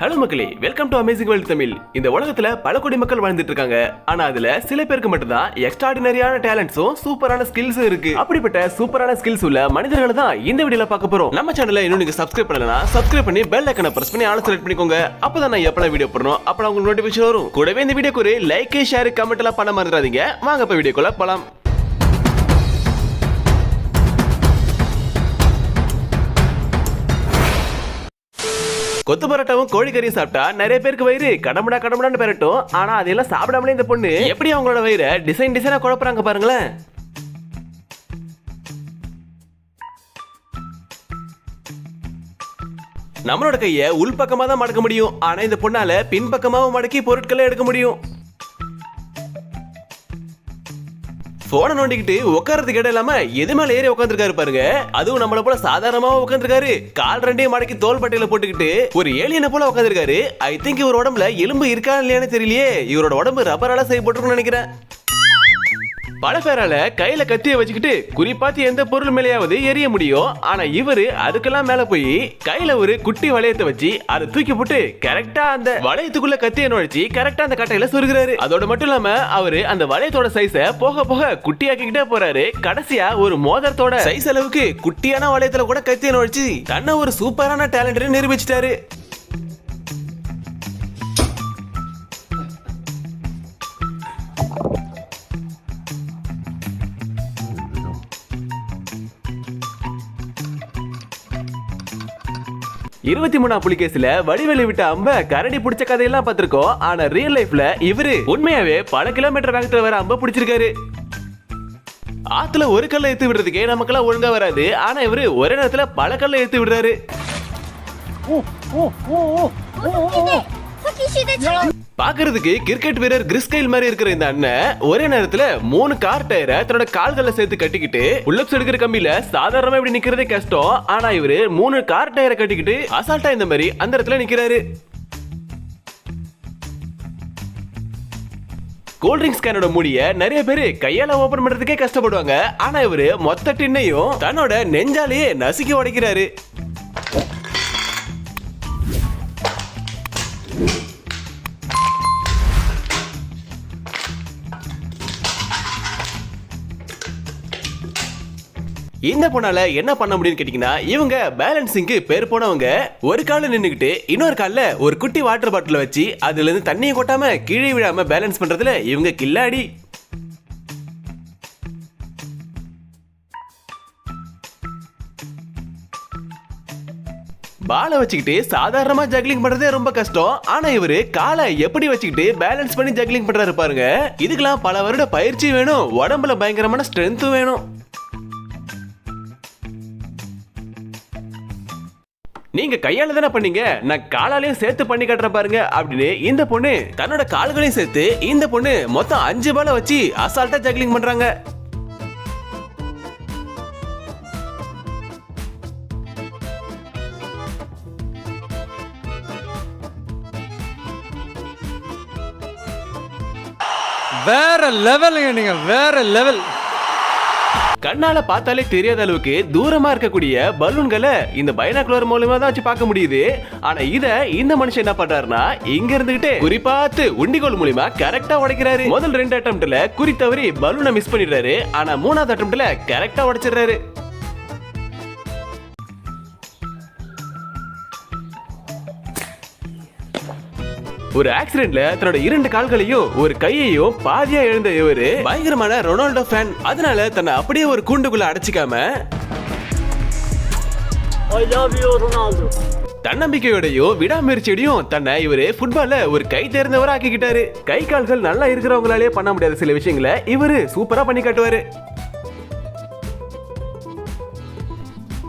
Hello மக்களே, welcome to amazing world Tamil. இந்த உலகத்துல பல கோடி மக்கள் வாழ்ந்துட்டு இருக்காங்க. ஆனா அதுல சில பேருக்கு மட்டும் தான் எக்ஸ்ட்ராடினரியான டேலண்ட்ஸும் சூப்பரான ஸ்கில்ஸும் இருக்கு. அப்படிப்பட்ட சூப்பரான ஸ்கில்ஸ் உள்ள மனிதர்களை தான் இந்த வீடியோல பார்க்க போறோம். நம்ம சேனலை இன்னும் நீங்க சப்ஸ்கிரைப் பண்ணலனா சப்ஸ்கிரைப் பண்ணி பெல் ஐகானை பிரஸ் பண்ணி ஆல் செலக்ட் பண்ணிக்கோங்க. அப்பதான் நான் எப்பலாம் வீடியோ போடுறோம் அப்பலாம் உங்களுக்கு நோட்டிஃபிகேஷன் வரும். கூடவே இந்த வீடியோக்கு ஒரு லைக், ஷேர், கமெண்ட் எல்லாம் பண்ண மறந்துடாதீங்க. வாங்க இப்ப வீடியோக்குள்ள போலாம். கொத்து பரோட்டாவும் கோழிக்கறியும் சாப்பிட்டா நிறைய பேருக்கு வயிறு கடமுடான்னு பெறட்டும். ஆனா அதெல்லாம் சாப்பிடாமலே இந்த பொண்ணு எப்படி அவங்களோட வயிறை டிசைனா குழப்பறாங்க பாருங்களேன். நம்மளோட கைய உள்பக்கமா தான் மடக்க முடியும். ஆனா இந்த பொண்ணால பின்பக்கமாவும் மடக்கி பொருட்களை எடுக்க முடியும். போன நோண்டிக்கிட்டு உட்காரதுக்கு இடம் இல்லாம எது மேல ஏறி உட்காந்துருக்காரு பாருங்க. அதுவும் நம்மள போல சாதாரணமா உட்காந்துருக்காரு. கால் ரெண்டையும் மடக்கி தோல் பட்டையில போட்டுக்கிட்டு ஒரு ஏலியனை போல உட்காந்துருக்காரு. ஐ திங்க் இவர் உடம்புல எலும்பு இருக்கா இல்லையான்னு தெரியலையே. இவரோட உடம்பு ரப்பரால செய்யப்பட்டிருக்குன்னு நினைக்கிறேன். பல பேரால கையில கத்திய வச்சுக்கிட்டு குறிப்பாத்து எந்த பொருள் மேலேயாவது எரிய முடியும். ஆனா இவரு அதுக்கெல்லாம் மேல போய் கையில ஒரு குட்டி வளையத்தை வச்சு அதை தூக்கி போட்டு கரெக்டா அந்த வளையத்துக்குள்ள கத்திய நுழைச்சி கரெக்டா அந்த கட்டையில சொருகிறாரு. அதோட மட்டும் இல்லாம அவரு அந்த வளையத்தோட சைஸ போக போக குட்டியாக்கிட்டே போறாரு. கடைசியா ஒரு மோதிரத்தோட சைஸ் அளவுக்கு குட்டியான வளையத்துல கூட கத்திய நுழைச்சு தன்னை ஒரு சூப்பரான டேலண்ட் நிரூபிச்சிட்டாரு. 23ஆம் புலிகேஸ்ல வடிவேலு விட்ட அம்ப கரடி பிடிச்ச கதையெல்லாம் பார்த்திருக்கோம். ஆனா ரியல் லைஃப்ல இவரு உண்மையாவே பல கிலோமீட்டர் வேகத்துல வர அம்ப பிடிச்சிருக்காரு. ஆத்துல ஒரு கல்ல ஏத்து விடுறதுக்கே நமக்கெல்லாம் ஒழுங்கா வராது. ஆனா இவரு ஒரே நேரத்துல பல கல்ல ஏத்து விடுறாரு. பாக்குறதுக்கு கிரிக்கெட் வீரர் கிறிஸ்கைல் மாதிரி இருக்கிற இந்த அண்ணன் ஒரே நேரத்துல 3 கார் டயரை தன்னோட கால்களை சேர்த்து கட்டிக்கிட்டு புல்லப்ஸ் எடுக்கிற கம்பியில சாதாரணமா இப்படி நிக்கிறதே கஷ்டம். ஆனா இவரு 3 கார் டயரை கட்டிக்கிட்டு அசால்ட்டா இந்த மாதிரி அந்த இடத்துல நிக்கிறாரு. கூல்ட்ரிங்க்ஸ் கேனோட மூடிய நிறைய பேரு கையால ஓபன் பண்றதுக்கே கஷ்டப்படுவாங்க. ஆனா இவரு மொத்த டின்னையும் தன்னோட நெஞ்சாலேயே நசுக்கி உடைக்கிறாரு. இந்த பொண்ணால என்ன பண்ண முடியும்னு கேட்டீங்கன்னா, இவங்க பேலன்சிங்க்கு பேர் போனவங்க. ஒரு கால நின்னுக்கிட்டு இன்னொரு கால்ல ஒரு குட்டி வாட்டர் பாட்டில் வச்சு அதுல இருந்து தண்ணியை கொட்டாம கீழே விழாம பேலன்ஸ் பண்றதுல இவங்க கில்லாடி. பாலை வச்சுக்கிட்டு சாதாரணமா ஜக்லிங் பண்றதே ரொம்ப கஷ்டம். ஆனா இவரு காலை எப்படி வச்சுக்கிட்டு பேலன்ஸ் பண்ணி ஜக்லிங் பண்றாரு பாருங்க. இதுக்கெல்லாம் பல வருட பயிற்சி வேணும். உடம்புல பயங்கரமான ஸ்ட்ரென்த் வேணும். நீங்க கையால தானே பண்ணீங்க, நான் காலாலையும் சேர்த்து பண்ணி காட்டுற பாருங்க அப்படின்னு இந்த பொண்ணு தன்னோட கால்களையும் சேர்த்து இந்த பொண்ணு மொத்தம் 5 பாலை வச்சு அசால்ட்டா ஜக்லிங் பண்றாங்க. வேற லெவலுங்க, நீங்க வேற லெவல். கண்ணால பார்த்தாலே தெரியாத அளவுக்கு தூரமா இருக்கக்கூடிய பலூன்களை இந்த பைனாகுலர் மூலமா தான் வச்சு பார்க்க முடியுது. ஆனா இத இந்த மனுஷன் என்ன பண்றாருன்னா, இங்க இருந்துகிட்டு குறிப்பாத்து உண்டிகோல் மூலமா கரெக்டா உடைக்கிறாரு. முதல் 2 அட்டெம்ப்ட்ல குறி தவறி பலூனை மிஸ் பண்ணிடுறாரு. ஆனா 3ஆவது அட்டெம்ப்ட்ல கரெக்டா உடைச்சிடுறாரு. ஒரு ஆக்சிடென்ட்ல தன்னோட 2 கால்களையும் ஒரு கையையும் பாதியா இழந்த இவரு பயங்கரமான ரொனால்டோ ஃபேன். அதனால தன்னை அப்படியே ஒரு கூண்டுக்குள்ள அடைச்சிக்காம தன்னம்பிக்கையோடையும் விடாமுயற்சியோடையும் தன்னை இவரு ஃபுட்பால்ல ஒரு கை தேர்ந்தவரா ஆக்கிக்கிட்டாரு. கை கால்கள் நல்லா இருக்கிறவங்களாலே பண்ண முடியாத சில விஷயங்களை இவரு சூப்பரா பண்ணி காட்டுவாரு.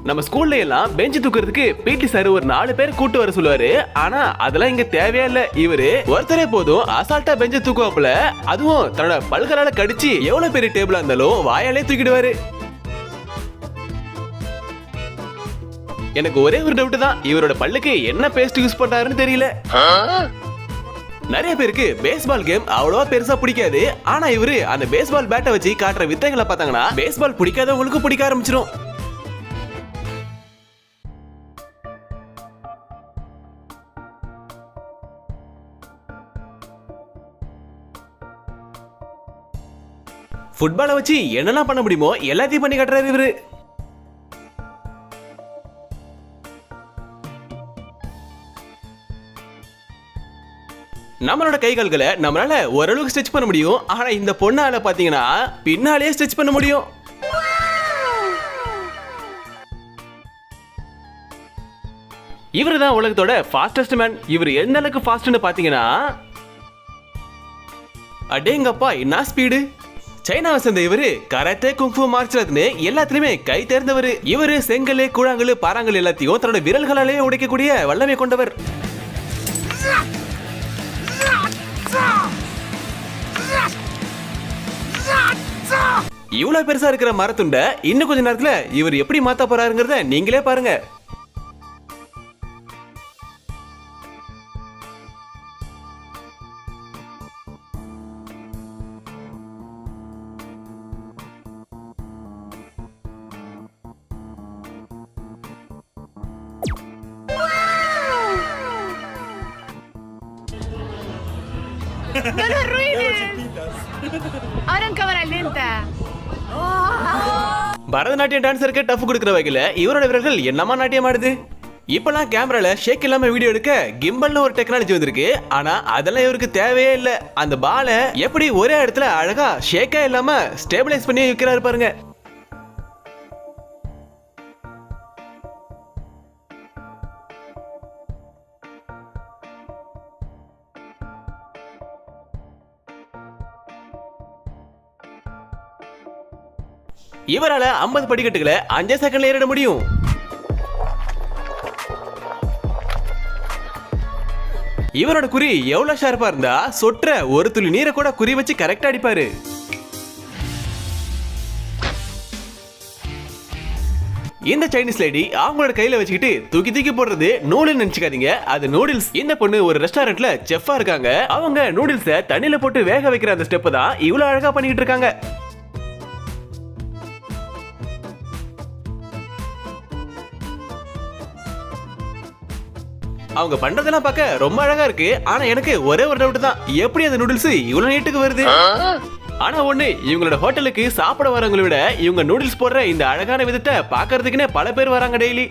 நம்ம ஸ்கூல்ல எல்லாம் பெஞ்ச் தூக்குறதுக்கு பிடி சார் ஒரு 4 பேர் கூட்டு வர சொல்லுவாரு. ஆனா அதெல்லாம் இங்க தேவையா இல்ல. இவரு ஒருத்தரே போதும் அசால்ட்டா பெஞ்ச தூக்குவாப்புல. அதுவும் தன்னோட பல்களால கடிச்சு எவ்வளவு பெரிய டேபிளா இருந்தாலும் வாயாலே தூக்கிடுவாரு. எனக்கு ஒரே ஒரு டவுட் தான், இவரோட பல்லுக்கு என்ன பேஸ்ட் யூஸ் பண்றாருன்னு தெரியல. நிறைய பேருக்கு பேஸ்பால் கேம் அவ்வளவா பெருசா பிடிக்காது. ஆனா இவரு அந்த பேஸ்பால் பேட்டை வச்சு காட்டுற வித்தைகளை பார்த்தாங்கன்னா பேஸ்பால் பிடிக்காதவங்களுக்கு பிடிக்க ஆரம்பிச்சிடும். ஃபுட்பாலை வச்சு என்னெல்லாம் பண்ண முடியுமோ எல்லாத்தையும் பண்ணி காட்டுறாரு இவரு. நம்மளோட கை கால்களை நம்மளால ஓரளவுக்கு ஸ்ட்ரெச் பண்ண முடியும். ஆனா இந்த பொண்ணால பாத்தீங்கன்னா பின்னாலே ஸ்ட்ரெச் பண்ண முடியும். இவரு தான் உலகத்தோட ஃபாஸ்டஸ்ட் மேன். இவர் எந்த அளவுக்கு ஃபாஸ்ட்னு பாத்தீங்கன்னா, அடேங்கப்பா என்ன ஸ்பீடு. சைனாவை சேர்ந்த இவரு கராத்தே, குங்ஃபு, மார்ஷல் ஆர்ட்ஸ்னு எல்லாத்துலயுமே கை தேர்ந்தவர். இவரு செங்கல், கூழாங்கல், பாறாங்கல் எல்லாத்தையும் தன்னோட விரல்களாலே உடைக்கக்கூடிய வல்லமை கொண்டவர். இவ்வளவு பெருசா இருக்கிற மரத்துண்ட இன்னும் கொஞ்ச நேரத்துல இவர் எப்படி மாத்த போறாருங்கிறத நீங்களே பாருங்க. ¡No lo arruines! Ahora en cámara lenta. Bharatanatyam டான்ஸருக்கு டஃப் கொடுக்கிற வகையில இவரோட விரல்கள் என்னமா நாட்டியம் ஆடுது. இப்பெல்லாம் கேமரால ஷேக் இல்லாம வீடியோ எடுக்க கிம்பல்னு ஒரு டெக்னாலஜி வந்திருக்கு. ஆனா அதெல்லாம் இவருக்கு தேவையே இல்ல. அந்த பாலை எப்படி ஒரே இடத்துல அழகா ஷேக்கா இல்லாம ஸ்டேபிளைஸ் பண்ணி வைக்கிறாரு பாருங்க. இவரால 50 படிக்கட்டுகளை 5 செகண்ட்ல ஏறிட முடியும். இவரோட குறி எவ்வளவு ஷார்ப்பா இருந்தா சொற்ற ஒரு துளி நீரை கூட குறி வச்சு கரெக்டா அடிப்பாரு. இந்த சைனீஸ் லேடி அவங்களோட கையில வச்சுக்கிட்டு தூக்கி தூக்கி போடுறது நூடுல்ஸ் நினைச்சுக்காதீங்க, அது நூடுல்ஸ். இந்த பொண்ணு ஒரு ரெஸ்டாரண்ட்ல செஃப்பா இருக்காங்க. அவங்க நூடுல்ஸ தண்ணியில போட்டு வேக வைக்கிற அந்த ஸ்டெப் தான் இவ்வளவு அழகா பண்ணிட்டு இருக்காங்க. அவங்க பண்றதெல்லாம் பார்க்க ரொம்ப அழகா இருக்கு. ஆனா எனக்கு ஒரே ஒரு டவுட் தான், எப்படி அந்த நூடுல்ஸ் இவ்வளவு நீட்டுக்கு வருது? ஆனா ஒண்ணு, இவங்களோட ஹோட்டலுக்கு சாப்பிட வரவங்களை விட இவங்க நூடுல்ஸ் போடுற இந்த அழகான விதத்தை பாக்குறதுக்குன்னே பல பேர் வராங்க டெய்லி.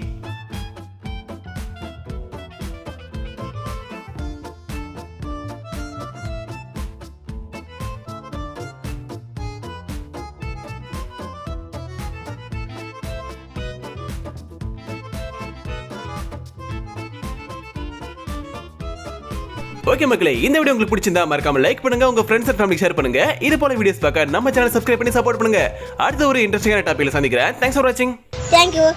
ஓகே மக்களே, இந்த வீடியோ உங்களுக்கு பிடிச்சிருந்தா மறக்காம லைக் பண்ணுங்க, உங்க ஃப்ரெண்ட்ஸ் அண்ட் ஃபேமிலிக்கு ஷேர் பண்ணுங்க. இது போல வீடியோஸ் பார்க்க நம்ம சேனல் சப்ஸ்கிரைப் பண்ணி சப்போர்ட் பண்ணுங்க. அடுத்த ஒரு இன்ட்ரெஸ்டிங்கான டாபிக்ல சந்திக்கிறேன். தேங்க்ஸ் ஃபார் வாட்சிங். Thank you.